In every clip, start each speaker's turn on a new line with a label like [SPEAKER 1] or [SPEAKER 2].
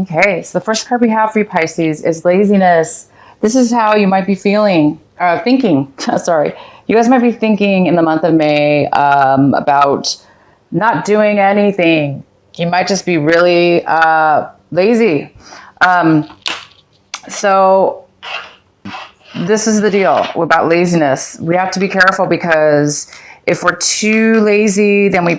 [SPEAKER 1] Okay, so the first card we have for you, Pisces, is laziness. This is how you might be thinking. Sorry. You guys might be thinking in the month of May about not doing anything. You might just be really lazy. So this is the deal about laziness. We have to be careful because if we're too lazy, then we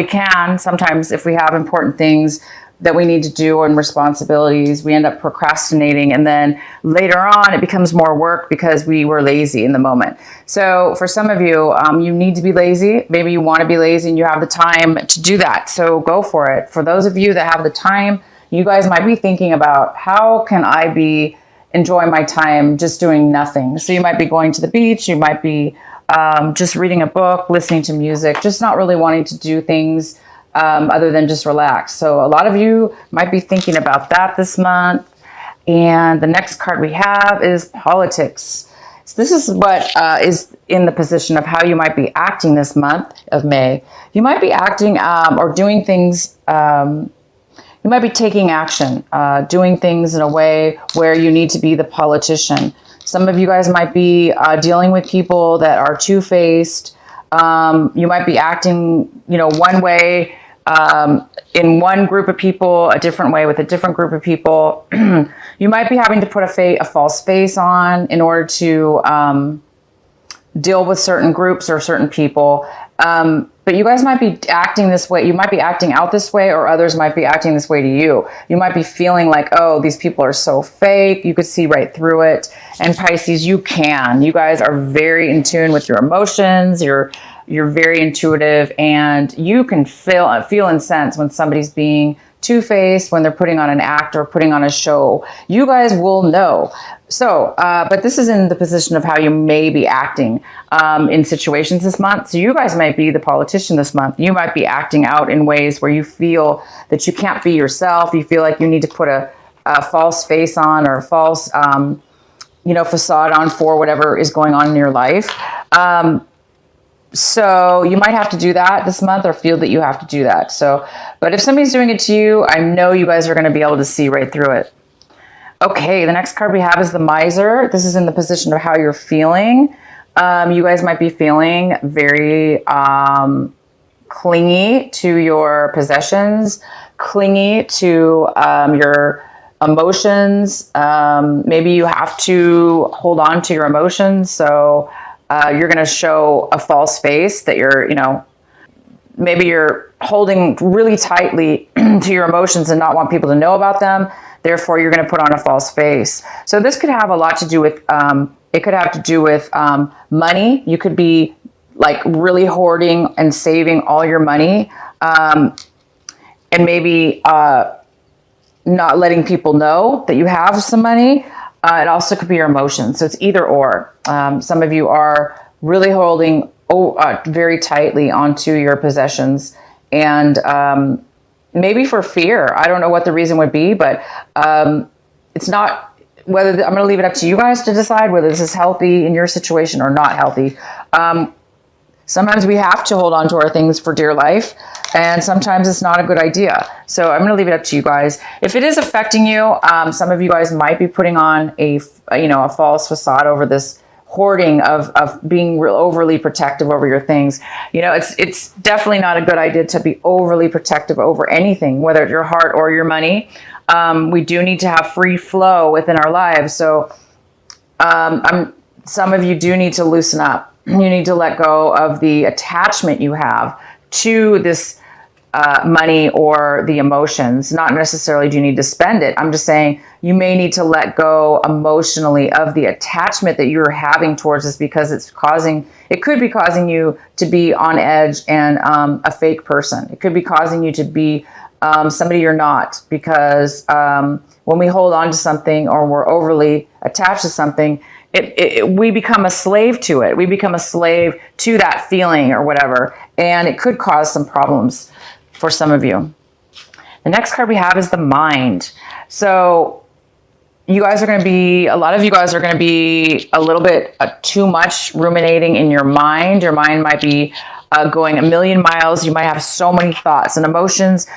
[SPEAKER 1] can sometimes, if we have important things that we need to do and responsibilities, we end up procrastinating. And then later on, it becomes more work because we were lazy in the moment. So for some of you, you need to be lazy. Maybe you want to be lazy and you have the time to do that. So go for it. For those of you that have the time, you guys might be thinking about how can I be enjoying my time just doing nothing. So you might be going to the beach. You might be just reading a book, listening to music, just not really wanting to do things other than just relax. So a lot of you might be thinking about that this month. And the next card we have is politics. So this is what is in the position of how you might be acting this month of May. You might be acting or doing things, you might be taking action, doing things in a way where you need to be the politician. Some of you guys might be dealing with people that are two-faced. You might be acting, one way in one group of people, a different way with a different group of people. You might be having to put a false face on in order to deal with certain groups or certain people. But you guys might be acting this way. You might be acting out this way, or others might be acting this way to you. You might be feeling like, oh, these people are so fake. You could see right through it. And Pisces, you can. You guys are very in tune with your emotions. You're very intuitive, and you can feel and sense when somebody's being two-faced, when they're putting on an act or putting on a show. You guys will know. So, but this is in the position of how you may be acting in situations this month. So you guys might be the politician this month. You might be acting out in ways where you feel that you can't be yourself. You feel like you need to put a false face on or a false, facade on for whatever is going on in your life. So you might have to do that this month or feel that you have to do that. So, but if somebody's doing it to you, I know you guys are going to be able to see right through it. Okay, the next card we have is the Miser. This is in the position of how you're feeling. You guys might be feeling very clingy to your possessions, clingy to your emotions. Maybe you have to hold on to your emotions. So you're going to show a false face that you're, maybe you're holding really tightly to your emotions and not want people to know about them. Therefore, you're going to put on a false face. So this could have a lot to do with, it could have to do with money. You could be like really hoarding and saving all your money, and maybe not letting people know that you have some money. It also could be your emotions. So it's either or. Some of you are really holding very tightly onto your possessions, and maybe for fear. I don't know what the reason would be, but it's not whether I'm going to leave it up to you guys to decide whether this is healthy in your situation or not healthy. Sometimes we have to hold on to our things for dear life, and sometimes it's not a good idea. So I'm going to leave it up to you guys. If it is affecting you, some of you guys might be putting on a false facade over this hoarding of being real overly protective over your things. It's definitely not a good idea to be overly protective over anything, whether it's your heart or your money. We do need to have free flow within our lives. So some of you do need to loosen up. You need to let go of the attachment you have to this money or the emotions. Not necessarily do you need to spend it. I'm just saying you may need to let go emotionally of the attachment that you're having towards this, because it could be causing you to be on edge and a fake person. It could be causing you to be somebody you're not, because when we hold on to something or we're overly attached to something, we become a slave to it. We become a slave to that feeling or whatever, and it could cause some problems for some of you. The next card we have is the Mind. So you guys are going to be, a lot of you guys are going to be a little bit too much ruminating in your mind. Your mind might be going a million miles. You might have so many thoughts and emotions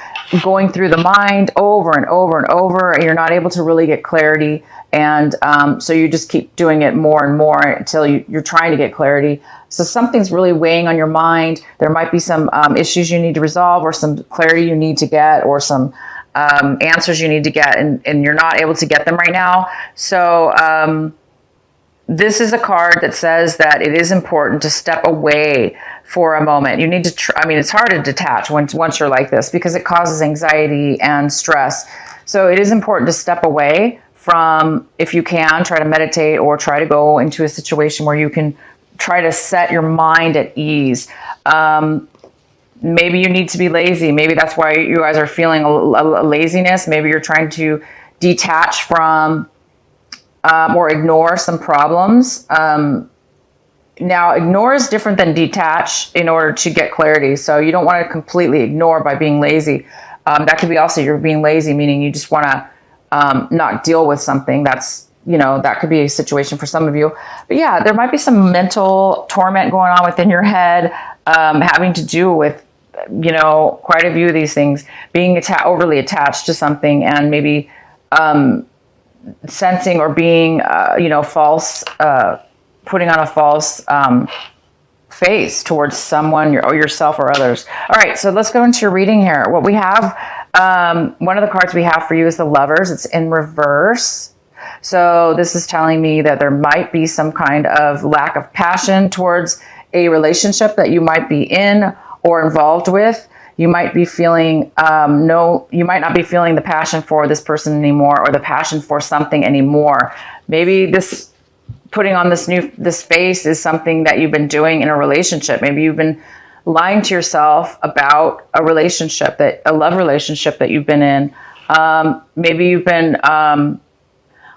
[SPEAKER 1] going through the mind over and over and over, and you're not able to really get clarity. And so you just keep doing it more and more until you're trying to get clarity. So something's really weighing on your mind. There might be some issues you need to resolve, or some clarity you need to get, or some answers you need to get, and you're not able to get them right now. So this is a card that says that it is important to step away for a moment. You need to, I mean, it's hard to detach once you're like this, because it causes anxiety and stress. So it is important to step away from, if you can, try to meditate, or try to go into a situation where you can try to set your mind at ease. Maybe you need to be lazy. Maybe that's why you guys are feeling a laziness. Maybe you're trying to detach from or ignore some problems. Now, ignore is different than detach in order to get clarity. So you don't want to completely ignore by being lazy. That could be also you're being lazy, meaning you just want to not deal with something. That's, that could be a situation for some of you. But yeah, there might be some mental torment going on within your head, having to do with, quite a few of these things, being overly attached to something, and maybe sensing or being, false, putting on a false face towards someone or yourself or others. All right, so let's go into your reading here. What we have, one of the cards we have for you is the Lovers. It's in reverse. So this is telling me that there might be some kind of lack of passion towards a relationship that you might be in or involved with. You might be feeling, you might not be feeling the passion for this person anymore, or the passion for something anymore. Maybe this putting on this face is something that you've been doing in a relationship. Maybe you've been lying to yourself about a relationship, a love relationship that you've been in. Maybe you've been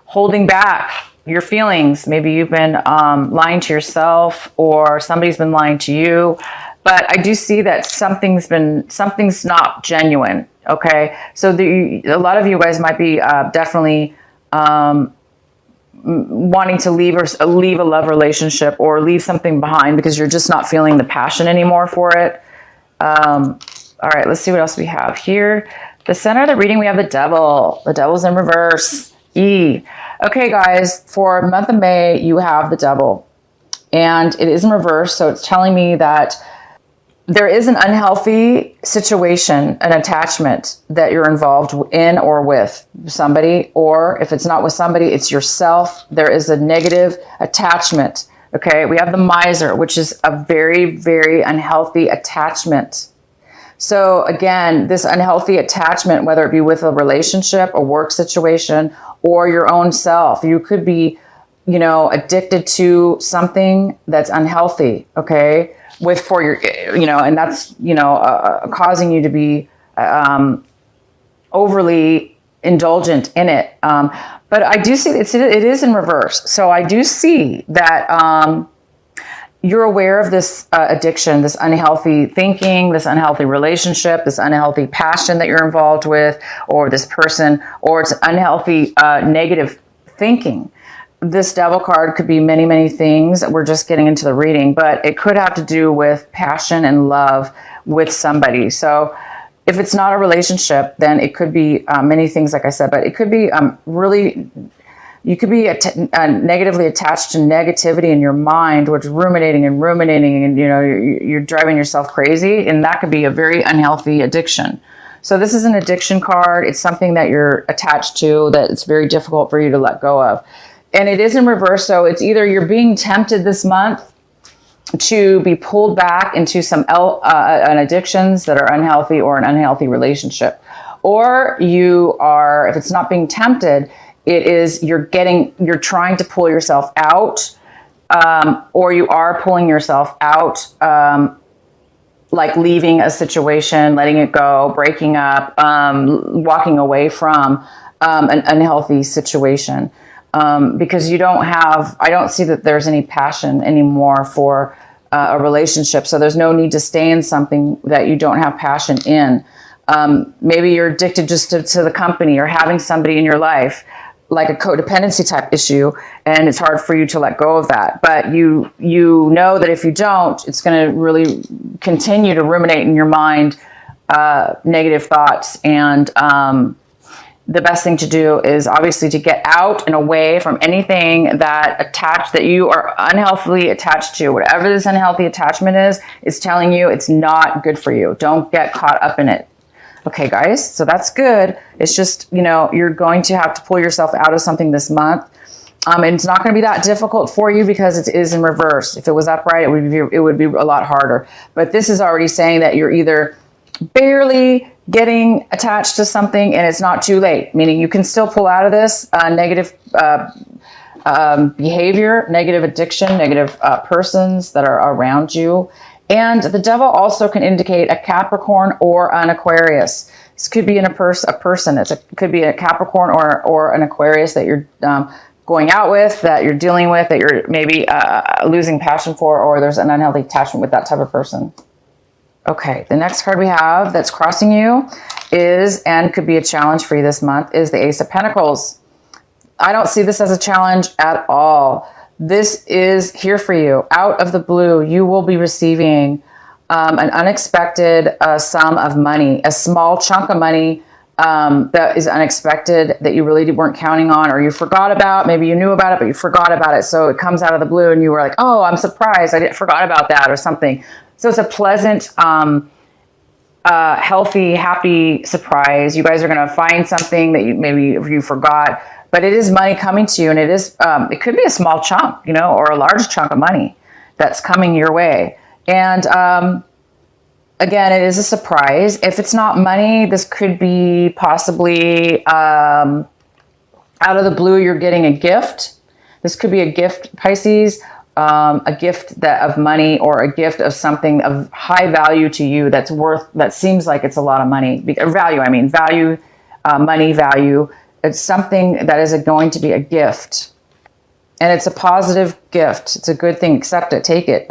[SPEAKER 1] holding back your feelings. Maybe you've been lying to yourself, or somebody's been lying to you. But I do see that something's not genuine. Okay, so a lot of you guys might be definitely wanting to leave a love relationship, or leave something behind because you're just not feeling the passion anymore for it. All right, let's see what else we have here. The center of the reading, we have the Devil. The Devil's in reverse. Okay, guys, for the month of May, you have the Devil, and it is in reverse. So it's telling me that there is an unhealthy situation, an attachment that you're involved in or with somebody, or if it's not with somebody, it's yourself. There is a negative attachment. Okay, we have the Miser, which is a very, very unhealthy attachment. So again, this unhealthy attachment, whether it be with a relationship, a work situation, or your own self, you could be, addicted to something that's unhealthy. Okay. And that's, causing you to be overly indulgent in it. But I do see it is in reverse. So I do see that you're aware of this addiction, this unhealthy thinking, this unhealthy relationship, this unhealthy passion that you're involved with, or this person, or it's unhealthy negative thinking. This Devil card could be many, many things. We're just getting into the reading, but it could have to do with passion and love with somebody. So if it's not a relationship, then it could be many things, like I said, but it could be you could be negatively attached to negativity in your mind, which is ruminating, and you're driving yourself crazy, and that could be a very unhealthy addiction. So this is an addiction card. It's something that you're attached to, that it's very difficult for you to let go of. And it is in reverse, so it's either you're being tempted this month to be pulled back into some addictions that are unhealthy, or an unhealthy relationship. Or you are, if it's not being tempted, it is you're trying to pull yourself out, or you are pulling yourself out, like leaving a situation, letting it go, breaking up, walking away from an unhealthy situation. Because I don't see that there's any passion anymore for a relationship. So there's no need to stay in something that you don't have passion in. Maybe you're addicted just to the company, or having somebody in your life. like a codependency type issue, and it's hard for you to let go of that. But you know that if you don't, it's going to really continue to ruminate in your mind negative thoughts. And the best thing to do is obviously to get out and away from anything that you are unhealthily attached to. Whatever this unhealthy attachment is telling you it's not good for you. Don't get caught up in it. Okay, guys, so that's good. It's just, you're going to have to pull yourself out of something this month. And it's not going to be that difficult for you because it is in reverse. If it was upright, it would be a lot harder. But this is already saying that you're either barely getting attached to something and it's not too late, meaning you can still pull out of this negative behavior, negative addiction, negative persons that are around you. And the devil also can indicate a Capricorn or an Aquarius. This could be a person. It could be a Capricorn or an Aquarius that you're going out with, that you're dealing with, that you're maybe losing passion for, or there's an unhealthy attachment with that type of person. Okay, the next card we have that's crossing you is, and could be a challenge for you this month, is the Ace of Pentacles. I don't see this as a challenge at all. This is here for you. Out of the blue, you will be receiving an unexpected sum of money, a small chunk of money that is unexpected, that you really weren't counting on, or you forgot about. Maybe you knew about it, but you forgot about it. So it comes out of the blue and you were like, oh, I'm surprised. I forgot about that or something. So it's a pleasant, healthy, happy surprise. You guys are going to find something that maybe you forgot, but it is money coming to you, and it could be a small chunk, or a large chunk of money that's coming your way. And again, it is a surprise. If it's not money, this could be possibly out of the blue. You're getting a gift. This could be a gift, Pisces. A gift of money, or a gift of something of high value to you that seems like it's a lot of money. Value, money value. It's something that is going to be a gift. And it's a positive gift. It's a good thing. Accept it. Take it.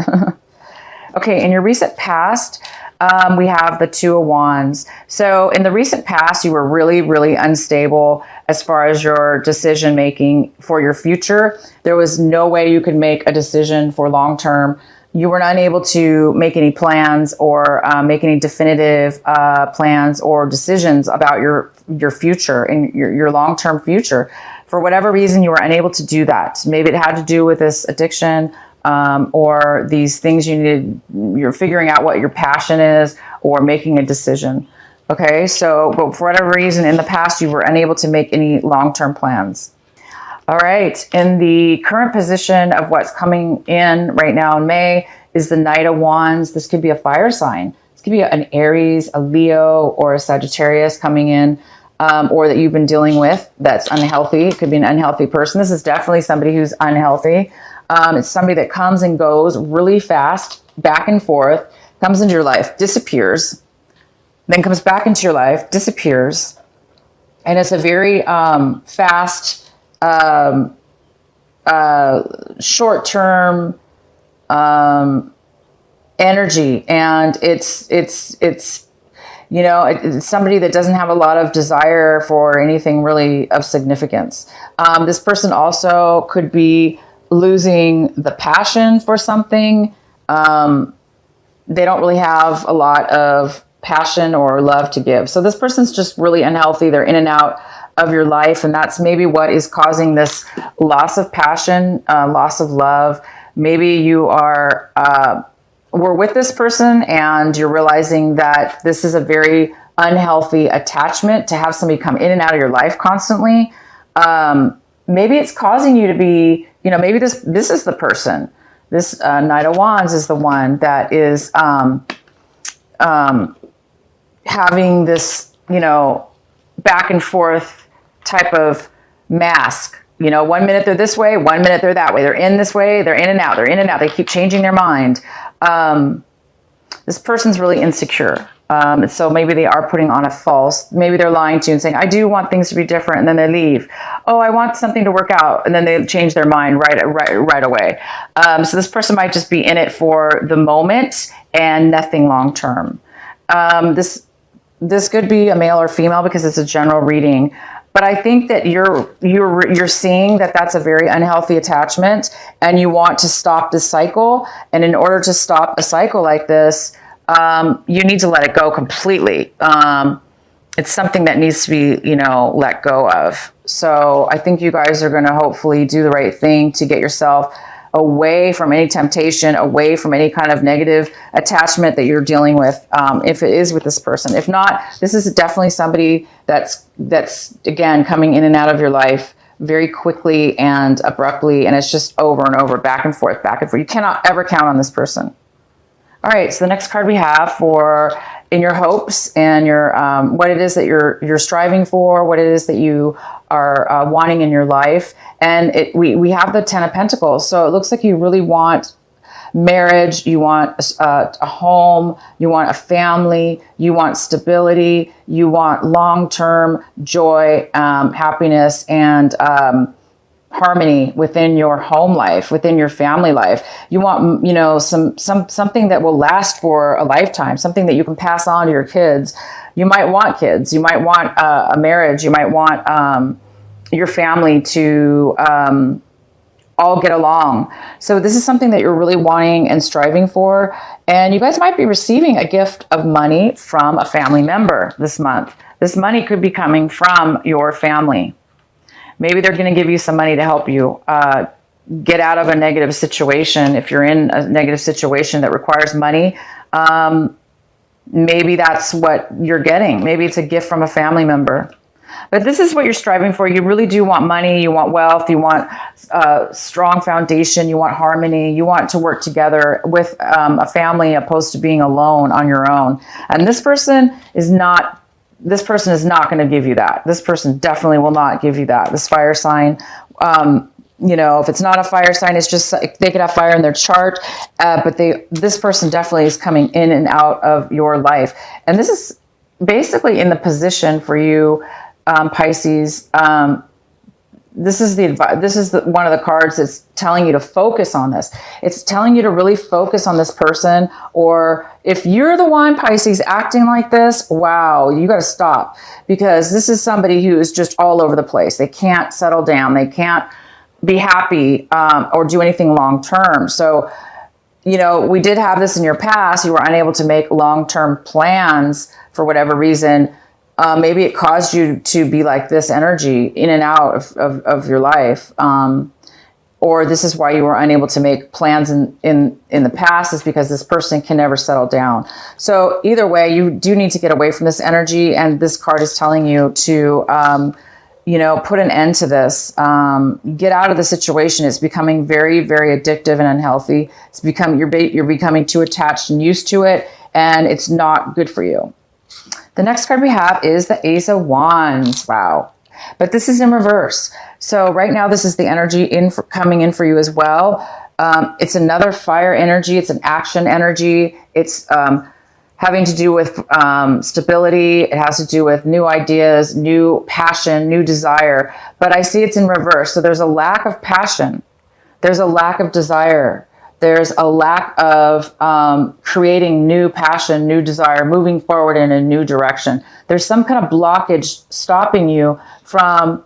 [SPEAKER 1] Okay, in your recent past, we have the Two of Wands. So in the recent past, you were really, really unstable as far as your decision making for your future. There was no way you could make a decision for long term. You were unable to make any plans or make any definitive plans or decisions about your future and your long term future. For whatever reason, you were unable to do that. Maybe it had to do with this addiction. Or these things you're figuring out what your passion is, or making a decision. Okay, but for whatever reason in the past, you were unable to make any long-term plans. All right, in the current position of what's coming in right now in May is the Knight of Wands. This could be a fire sign. This could be an Aries, a Leo, or a Sagittarius coming in, or that you've been dealing with that's unhealthy. It could be an unhealthy person. This is definitely somebody who's unhealthy. It's somebody that comes and goes really fast, back and forth, comes into your life, disappears, then comes back into your life, disappears. And it's a very fast, short-term energy. And it's somebody that doesn't have a lot of desire for anything really of significance. This person also could be losing the passion for something. They don't really have a lot of passion or love to give. So this person's just really unhealthy. They're in and out of your life. And that's maybe what is causing this loss of passion, loss of love. Maybe you were with this person and you're realizing that this is a very unhealthy attachment to have somebody come in and out of your life constantly. Maybe it's causing you to be, maybe this is the person. This Knight of Wands is the one that is having this, back and forth type of mask. 1 minute they're this way, 1 minute they're that way. They're in this way, they're in and out, they're in and out. They keep changing their mind. This person's really insecure. So maybe they are putting on a false, maybe they're lying to you and saying, I do want things to be different. And then they leave. Oh, I want something to work out. And then they change their mind right away. So this person might just be in it for the moment and nothing long-term. This could be a male or female because it's a general reading. But I think that you're seeing that that's a very unhealthy attachment, and you want to stop this cycle. And in order to stop a cycle like this, you need to let it go completely. It's something that needs to be, let go of. So I think you guys are going to hopefully do the right thing to get yourself away from any temptation, away from any kind of negative attachment that you're dealing with, if it is with this person. If not, this is definitely somebody that's again coming in and out of your life very quickly and abruptly, and it's just over and over, back and forth, back and forth. You cannot ever count on this person. All right, so the next card we have for in your hopes and your what it is that you're striving for, what it is that you are wanting in your life. And we have the Ten of Pentacles. So it looks like you really want marriage, you want a home, you want a family, you want stability, you want long-term joy, happiness, and harmony within your home life, within your family life. You want, something that will last for a lifetime, something that you can pass on to your kids. You might want kids. You might want a marriage. You might want your family to all get along. So this is something that you're really wanting and striving for. And you guys might be receiving a gift of money from a family member this month. This money could be coming from your family. Maybe they're going to give you some money to help you get out of a negative situation. If you're in a negative situation that requires money, maybe that's what you're getting. Maybe it's a gift from a family member. But this is what you're striving for. You really do want money. You want wealth. You want a strong foundation. You want harmony. You want to work together with a family opposed to being alone on your own. And this person is not going to give you that. This person definitely will not give you that. This fire sign, if it's not a fire sign, it's just they could have fire in their chart, but this person definitely is coming in and out of your life. And this is basically in the position for you, Pisces. This is one of the cards that's telling you to focus on this. It's telling you to really focus on this person. Or if you're the one, Pisces, acting like this, wow, you got to stop, because this is somebody who is just all over the place. They can't settle down. They can't be happy or do anything long term. So, we did have this in your past. You were unable to make long-term plans for whatever reason. Maybe it caused you to be like this energy in and out of your life. Or this is why you were unable to make plans in the past, is because this person can never settle down. So either way, you do need to get away from this energy. And this card is telling you to, put an end to this. Get out of the situation. It's becoming very, very addictive and unhealthy. You're becoming too attached and used to it, and it's not good for you. The next card we have is the Ace of Wands. Wow. But this is in reverse. So right now, this is the energy coming in for you as well. It's another fire energy. It's an action energy. It's having to do with stability. It has to do with new ideas, new passion, new desire. But I see it's in reverse. So there's a lack of passion. There's a lack of desire. There's a lack of creating new passion, new desire, moving forward in a new direction. There's some kind of blockage stopping you from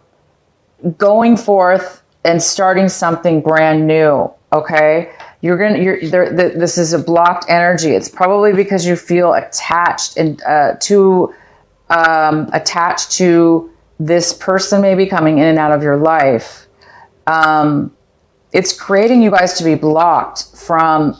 [SPEAKER 1] going forth and starting something brand new. Okay, this is a blocked energy. It's probably because you feel attached and attached to this person, maybe coming in and out of your life. It's creating you guys to be blocked from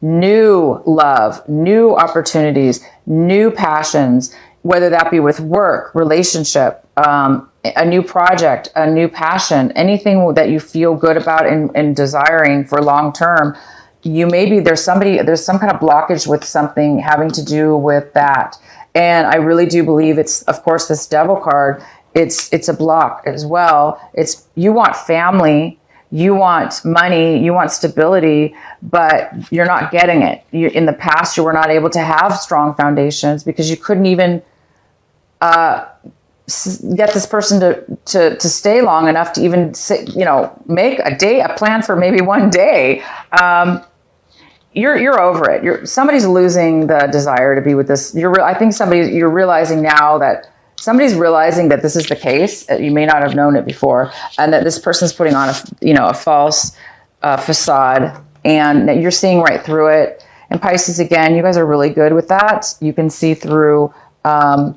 [SPEAKER 1] new love, new opportunities, new passions, whether that be with work, relationship, a new project, a new passion, anything that you feel good about and desiring for long term. There's some kind of blockage with something having to do with that. And I really do believe it's, of course, this Devil card. It's a block as well. You want family. You want money, you want stability, but you're not getting it. In the past, you were not able to have strong foundations because you couldn't even get this person to stay long enough to even make a plan for maybe one day. You're over it. Somebody's losing the desire to be with this. I think you're realizing now that somebody's realizing that this is the case. You may not have known it before, and that this person's putting on a false facade, and that you're seeing right through it. And Pisces, again, you guys are really good with that. You can see through a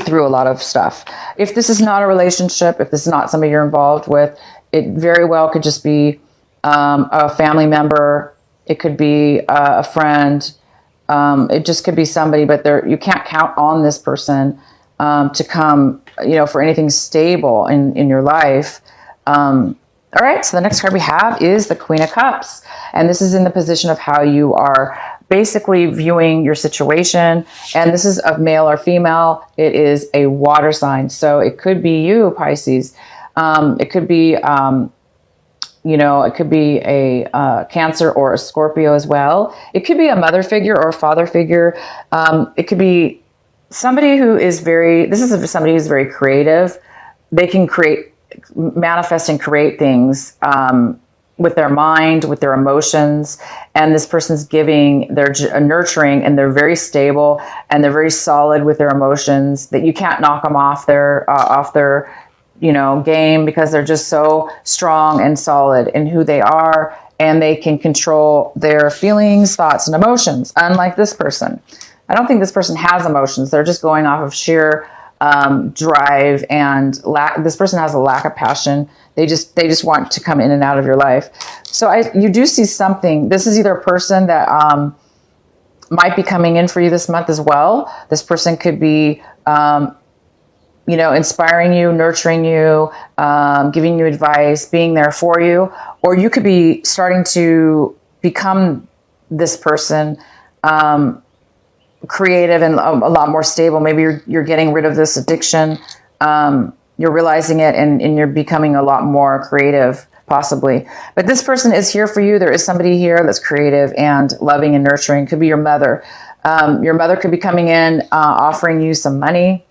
[SPEAKER 1] lot of stuff. If this is not a relationship, if this is not somebody you're involved with, it very well could just be a family member. It could be a friend. It just could be somebody, but you can't count on this person to come, for anything stable in your life. All right, so the next card we have is the Queen of Cups. And this is in the position of how you are basically viewing your situation. And this is of male or female. It is a water sign. So it could be you, Pisces. It could be, it could be a Cancer or a Scorpio as well. It could be a mother figure or a father figure. It could be somebody who is somebody who's very creative. They can manifest and create things with their mind, with their emotions, and this person's giving, they're nurturing, and they're very stable, and they're very solid with their emotions, that you can't knock them off their game, because they're just so strong and solid in who they are, and they can control their feelings, thoughts, and emotions, unlike this person. I don't think this person has emotions. They're just going off of sheer drive and this person has a lack of passion. They just want to come in and out of your life. So you do see something. This is either a person that might be coming in for you this month as well. This person could be inspiring you, nurturing you, giving you advice, being there for you, or you could be starting to become this person, creative and a lot more stable. Maybe you're getting rid of this addiction. You're realizing it, and you're becoming a lot more creative, possibly. But this person is here for you. There is somebody here that's creative and loving and nurturing. Could be your mother. Your mother could be coming in, offering you some money.